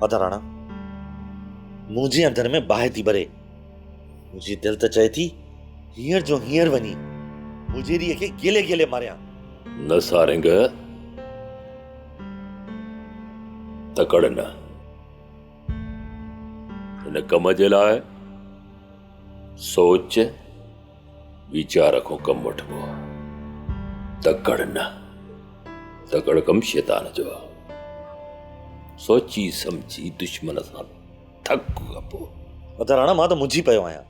अदा राणा मुझे अंदर में बाहि थी भरे। मुझे दिल त चए थी हींअर जो हींअर वञी मुझेरीअ खे गेले गेले मारियां। न सारिंग, तकड़ न। इन कम जे लाइ सोच वीचार को कम वठबो। तकड़ न, तकड़ कम शैतान जो। सोची समझी दुश्मन सां थक कबो। अदा राणा मां त मुंझी पियो आहियां,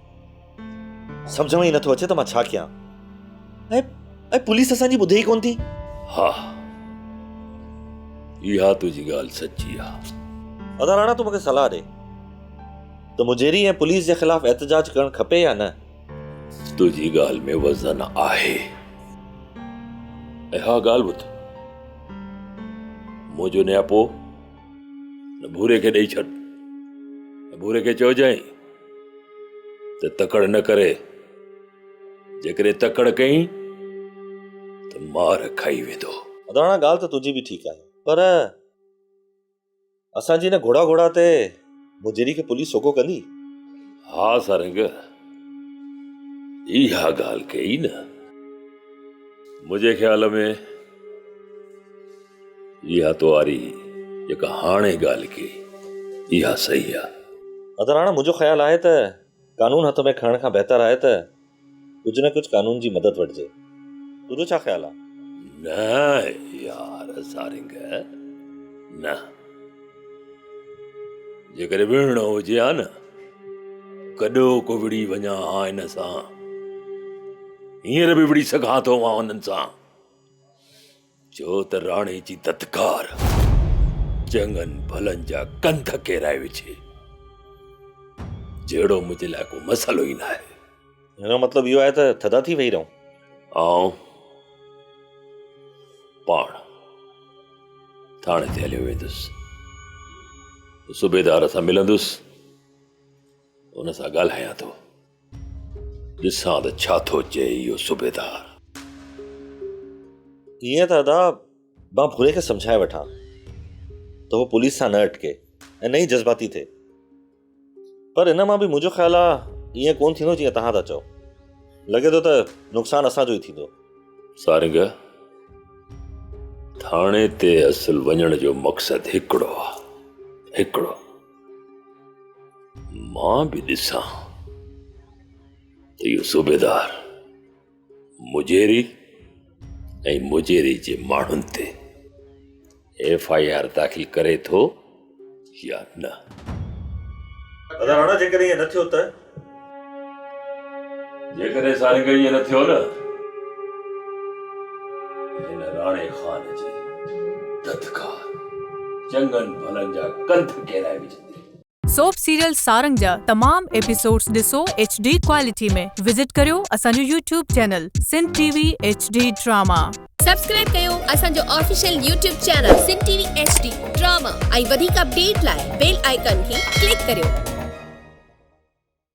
सम्झ में ई नथो अचे त मां छा कयां। ऐं पुलिस असांजी ॿुधे ई कोन थी। हा, इहा तुझी ॻाल्हि सची आहे। अदा राणा तूं मूंखे सलाह ॾे त मुझेरी ऐं पुलिस जे ख़िलाफ़ एहतजाज करणु खपे या न। तुझी ॻाल्हि में वज़न आहे। ऐं हा ॻाल्हि ॿुध, मुंहिंजो नियापो न भूरे खे ॾेई छॾ। भूरे खे चइजांइ त तकड़ न करे। जेकॾहिं तकड़ कई त मार खाई वेंदो। अदा राणा ॻाल्हि त तुंहिंजी बि ठीकु आहे, पर असांजी न घोड़ा घोड़ा ते मुझेरी खे पुलिस सोको कंदी। हा सारंग, इहा ॻाल्हि कई न। मुंहिंजे ख़्याल में इहा तुआरी जेका हाणे ॻाल्हि कई इहा सही आहे। अदा राणा मुंहिंजो ख़्यालु आहे त कानून हथ में खणण खां बहितर आहे त कुझु न कुझु कानून जी मदद वठिजे। तुंहिंजो छा ख़्यालु आहे? न यार सारिंग, न। जेकॾहिं विढ़णो हुजे हा न, कॾो को विड़ी वञा हा हिन सां। हींअर बि विड़ी सघां थो मां हुननि सां। छो त राणे जी दत्कार चङनि भलनि जा कंध केराए विझे। जहिड़ो मुंहिंजे लाइ को मसइलो ई न आहे। हिन मतिलबु इहो आहे त थदा थी वेही रहूं। ऐं पाण थाणे ते हलियो वेंदुसि, सूबेदार सां मिलंदुसि, हुन सां ॻाल्हायां थो। ॾिसां त छा थो चए इहो सूबेदार। ईअं त अदा मां भूरे खे सम्झाए वठां त उहो पुलिस सां न अटके ऐं न ई जज़्बाती थिए, पर इन मां बि मुंहिंजो ख़्यालु आहे ईअं कोन थींदो जीअं तव्हां था चओ। लॻे थो त नुक़सानु असांजो ई थींदो। सारिंग, थाणे ते असुल वञण जो मक़सदु हिकिड़ो आहे, हिकिड़ो। मां बि ॾिसां त इहो सूबेदार मुझेरी ऐं मुझेरी जे माण्हुनि ते FIR दाख़िल करे थो या न। अदा राणा जेकॾहिं ईअं न थियो त? जेकॾहिं सारिंग ईअं न थियो न, हिन राणे खान जी दत्कार चङनि भलनि जा कंध केराए विझंदी। सोप सीरियल सारंग जा तमाम एपिसोड्स ॾिसो HD क्वालिटी में। विजिट करियो असांजो YouTube channel Sindh TV HD drama. Subscribe कयो असांजो official YouTube channel Sindh TV HD drama ऐं वधीक अपडेट लाइ बेल आइकन खे क्लिक करियो।